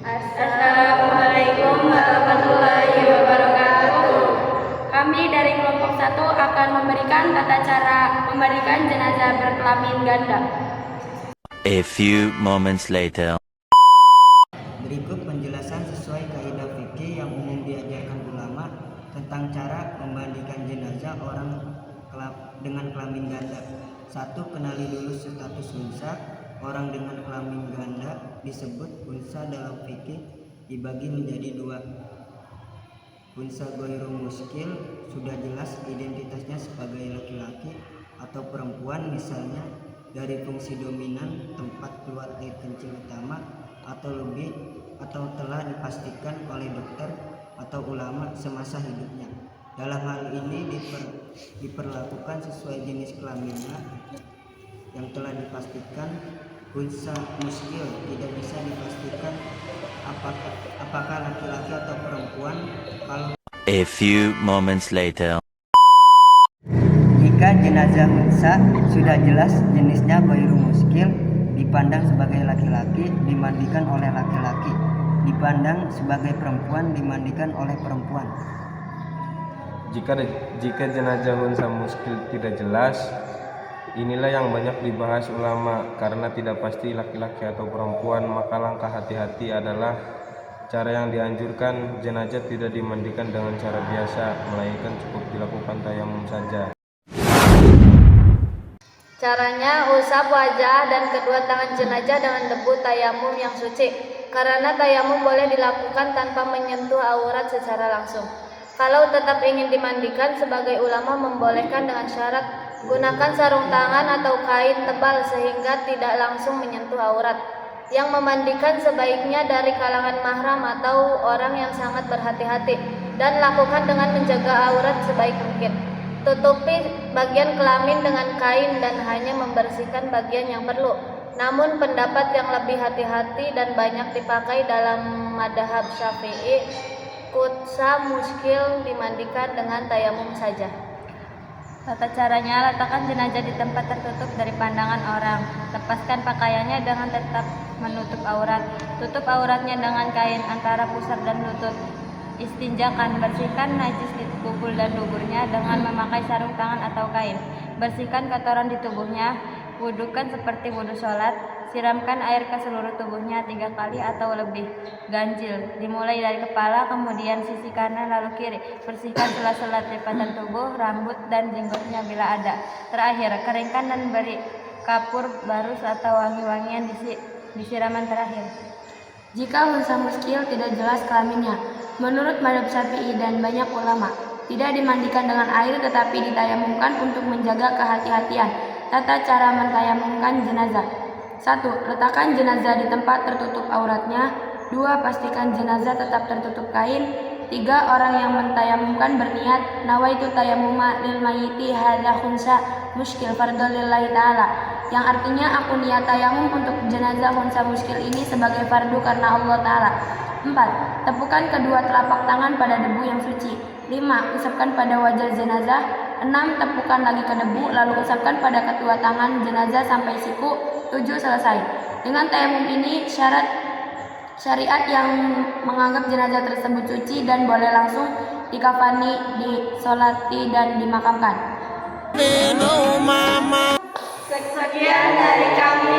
Assalamualaikum warahmatullahi wabarakatuh. Kami dari kelompok 1 akan memberikan tata cara memandikan jenazah berkelamin ganda. A few moments later. Berikut penjelasan sesuai kaidah fikih yang umum diajarkan ulama tentang cara memandikan jenazah orang dengan kelamin ganda. 1. Kenali dulu status unsa. Orang dengan kelamin ganda disebut unsa dalam fikih dibagi menjadi 2. Unsa ghairu muskil, sudah jelas identitasnya sebagai laki-laki atau perempuan, misalnya dari fungsi dominan tempat keluar air kencing utama atau lebih, atau telah dipastikan oleh dokter atau ulama semasa hidupnya. Dalam hal ini diperlakukan sesuai jenis kelaminnya yang telah dipastikan. Unsa muskil tidak bisa dipastikan apakah laki-laki atau perempuan. Kalau A few moments later. jika jenazah unsa sudah jelas jenisnya ghairu muskil, dipandang sebagai laki-laki dimandikan oleh laki-laki, dipandang sebagai perempuan dimandikan oleh perempuan. Jika jenazah unsa muskil tidak jelas, inilah yang banyak dibahas ulama karena tidak pasti laki-laki atau perempuan, maka langkah hati-hati adalah cara yang dianjurkan. Jenazah tidak dimandikan dengan cara biasa, melainkan cukup dilakukan tayamum saja. Caranya, usap wajah dan kedua tangan jenazah dengan debu tayamum yang suci, karena tayamum boleh dilakukan tanpa menyentuh aurat secara langsung. Kalau tetap ingin dimandikan, sebagai ulama membolehkan dengan syarat gunakan sarung tangan atau kain tebal sehingga tidak langsung menyentuh aurat. Yang memandikan sebaiknya dari kalangan mahram atau orang yang sangat berhati-hati, dan lakukan dengan menjaga aurat sebaik mungkin. Tutupi bagian kelamin dengan kain dan hanya membersihkan bagian yang perlu. Namun pendapat yang lebih hati-hati dan banyak dipakai dalam madhab Syafi'i, unsa muskil dimandikan dengan tayamum saja. Tata caranya, letakkan jenazah di tempat tertutup dari pandangan orang. Lepaskan pakaiannya dengan tetap menutup aurat. Tutup auratnya dengan kain antara pusar dan lutut. Istinjakan, bersihkan najis di kuku dan duburnya dengan memakai sarung tangan atau kain. Bersihkan kotoran di tubuhnya. Wudukan seperti wudu sholat. Siramkan air ke seluruh tubuhnya 3 kali atau lebih. Ganjil, dimulai dari kepala, kemudian sisi kanan lalu kiri. Bersihkan sela-sela lipatan tubuh, rambut dan jenggotnya bila ada. Terakhir, keringkan dan beri kapur barus atau wangi-wangian di siraman terakhir. Jika unsa muskil tidak jelas kelaminnya, menurut madhab Syafi'i dan banyak ulama, tidak dimandikan dengan air tetapi ditayamumkan untuk menjaga kehati-hatian. Tata cara mentayamumkan jenazah: 1. Letakkan jenazah di tempat tertutup auratnya. 2. Pastikan jenazah tetap tertutup kain. 3. Orang yang mentayamumkan berniat, nawaitu tayamuma lil mayyiti hadza khunsa muskil fardhon lillahi ta'ala, yang artinya aku niat tayamum untuk jenazah khunsa muskil ini sebagai fardu karena Allah Ta'ala. 4. Tepukan kedua telapak tangan pada debu yang suci. 5. Usapkan pada wajah jenazah. 6. Tepukan lagi ke debu, lalu usapkan pada kedua tangan jenazah sampai siku. 7. Selesai. Dengan tayamum ini, syariat yang menganggap jenazah tersebut suci dan boleh langsung dikafani, disolati dan dimakamkan. Sekian dari kami.